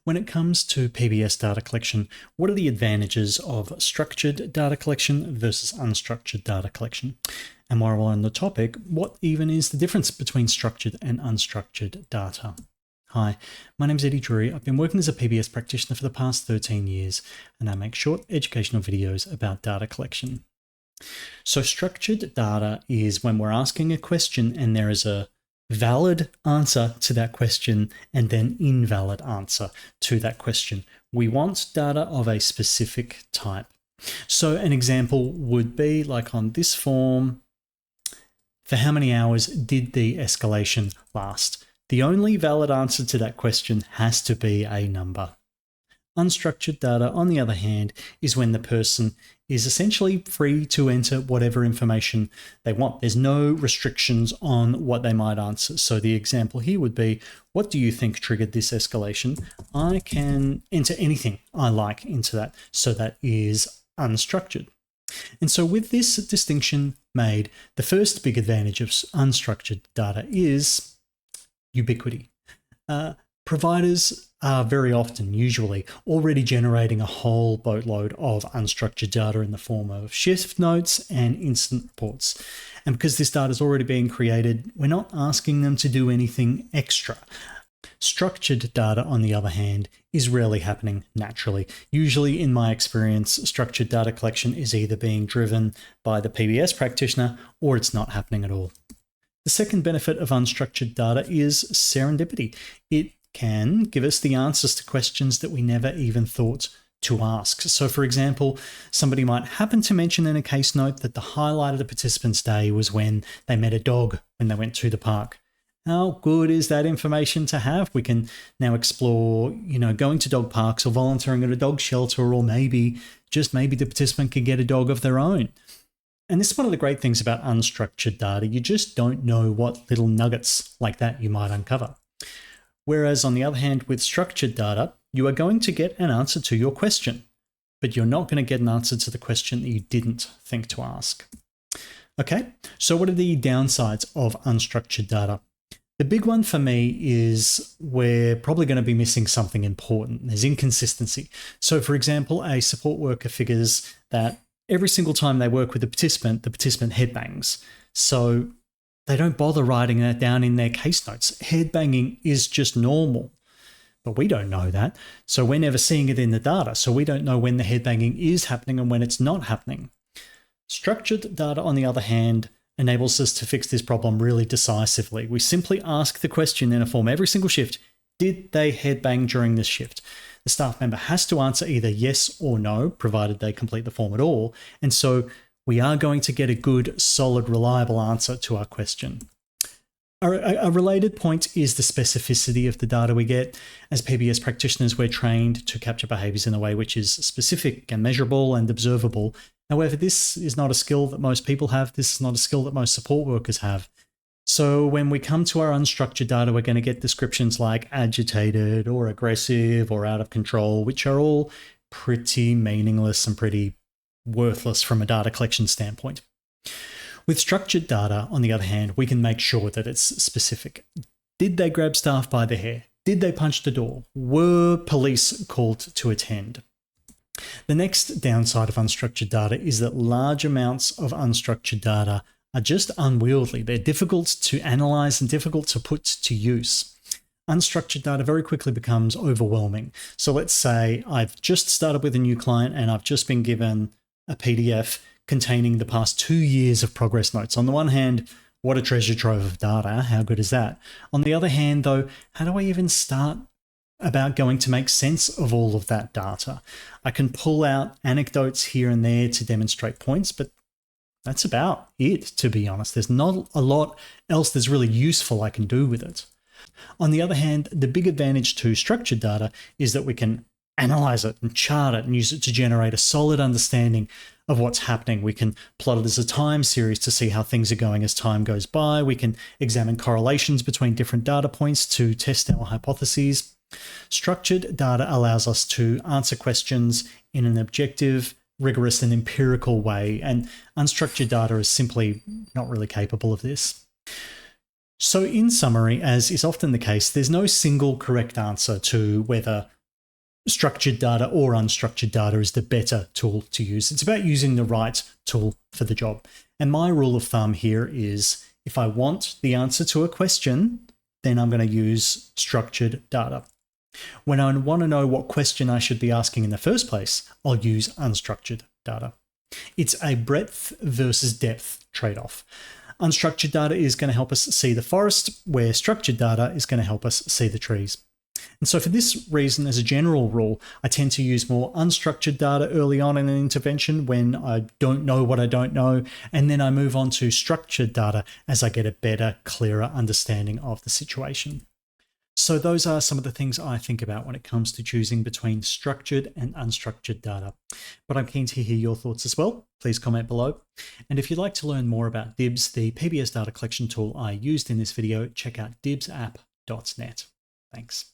When it comes to PBS data collection, what are the advantages of structured data collection versus unstructured data collection? And while we're on the topic, what even is the difference between structured and unstructured data? Hi, my name is Eddie Drury. I've been working as a PBS practitioner for the past 13 years, and I make short educational videos about data collection. So structured data is when we're asking a question and there is a valid answer to that question and then invalid answer to that question. We want data of a specific type. So an example would be like on this form, for how many hours did the escalation last? The only valid answer to that question has to be a number. Unstructured data, on the other hand, is when the person is essentially free to enter whatever information they want. There's no restrictions on what they might answer. So the example here would be, what do you think triggered this escalation? I can enter anything I like into that. So that is unstructured. And so with this distinction made, the first big advantage of unstructured data is ubiquity. Providers are very often, usually, already generating a whole boatload of unstructured data in the form of shift notes and incident reports. And because this data is already being created, we're not asking them to do anything extra. Structured data, on the other hand, is rarely happening naturally. Usually, in my experience, structured data collection is either being driven by the PBS practitioner or it's not happening at all. The second benefit of unstructured data is serendipity. It can give us the answers to questions that we never even thought to ask. So for example, somebody might happen to mention in a case note that the highlight of the participant's day was when they met a dog when they went to the park. How good is that information to have? We can now explore, going to dog parks or volunteering at a dog shelter, or maybe, just maybe the participant could get a dog of their own. And this is one of the great things about unstructured data. You just don't know what little nuggets like that you might uncover. Whereas on the other hand, with structured data, you are going to get an answer to your question, but you're not going to get an answer to the question that you didn't think to ask. Okay, so what are the downsides of unstructured data? The big one for me is we're probably going to be missing something important. There's inconsistency. So for example, a support worker figures that every single time they work with the participant headbangs. So they don't bother writing that down in their case notes. Headbanging is just normal, but we don't know that. So we're never seeing it in the data. So we don't know when the headbanging is happening and when it's not happening. Structured data, on the other hand, enables us to fix this problem really decisively. We simply ask the question in a form every single shift, did they headbang during this shift? The staff member has to answer either yes or no, provided they complete the form at all. And so we are going to get a good, solid, reliable answer to our question. A related point is the specificity of the data we get. As PBS practitioners, we're trained to capture behaviours in a way which is specific and measurable and observable. However, this is not a skill that most people have. This is not a skill that most support workers have. So when we come to our unstructured data, we're going to get descriptions like agitated or aggressive or out of control, which are all pretty meaningless and pretty worthless from a data collection standpoint. With structured data, on the other hand, we can make sure that it's specific. Did they grab staff by the hair? Did they punch the door? Were police called to attend? The next downside of unstructured data is that large amounts of unstructured data are just unwieldy. They're difficult to analyze and difficult to put to use. Unstructured data very quickly becomes overwhelming. So let's say I've just started with a new client and I've just been given a PDF containing the past 2 years of progress notes. On the one hand, what a treasure trove of data. How good is that? On the other hand, though, how do I even start about going to make sense of all of that data? I can pull out anecdotes here and there to demonstrate points, but that's about it, to be honest. There's not a lot else that's really useful I can do with it. On the other hand, the big advantage to structured data is that we can analyze it and chart it and use it to generate a solid understanding of what's happening. We can plot it as a time series to see how things are going as time goes by. We can examine correlations between different data points to test our hypotheses. Structured data allows us to answer questions in an objective, rigorous, and empirical way, and unstructured data is simply not really capable of this. So in summary, as is often the case, there's no single correct answer to whether structured data or unstructured data is the better tool to use. It's about using the right tool for the job. And my rule of thumb here is if I want the answer to a question, then I'm going to use structured data. When I want to know what question I should be asking in the first place, I'll use unstructured data. It's a breadth versus depth trade-off. Unstructured data is going to help us see the forest, where structured data is going to help us see the trees. And so for this reason, as a general rule, I tend to use more unstructured data early on in an intervention when I don't know what I don't know, and then I move on to structured data as I get a better, clearer understanding of the situation. So those are some of the things I think about when it comes to choosing between structured and unstructured data. But I'm keen to hear your thoughts as well. Please comment below. And if you'd like to learn more about DIBS, the PBS data collection tool I used in this video, check out dibsapp.net. Thanks.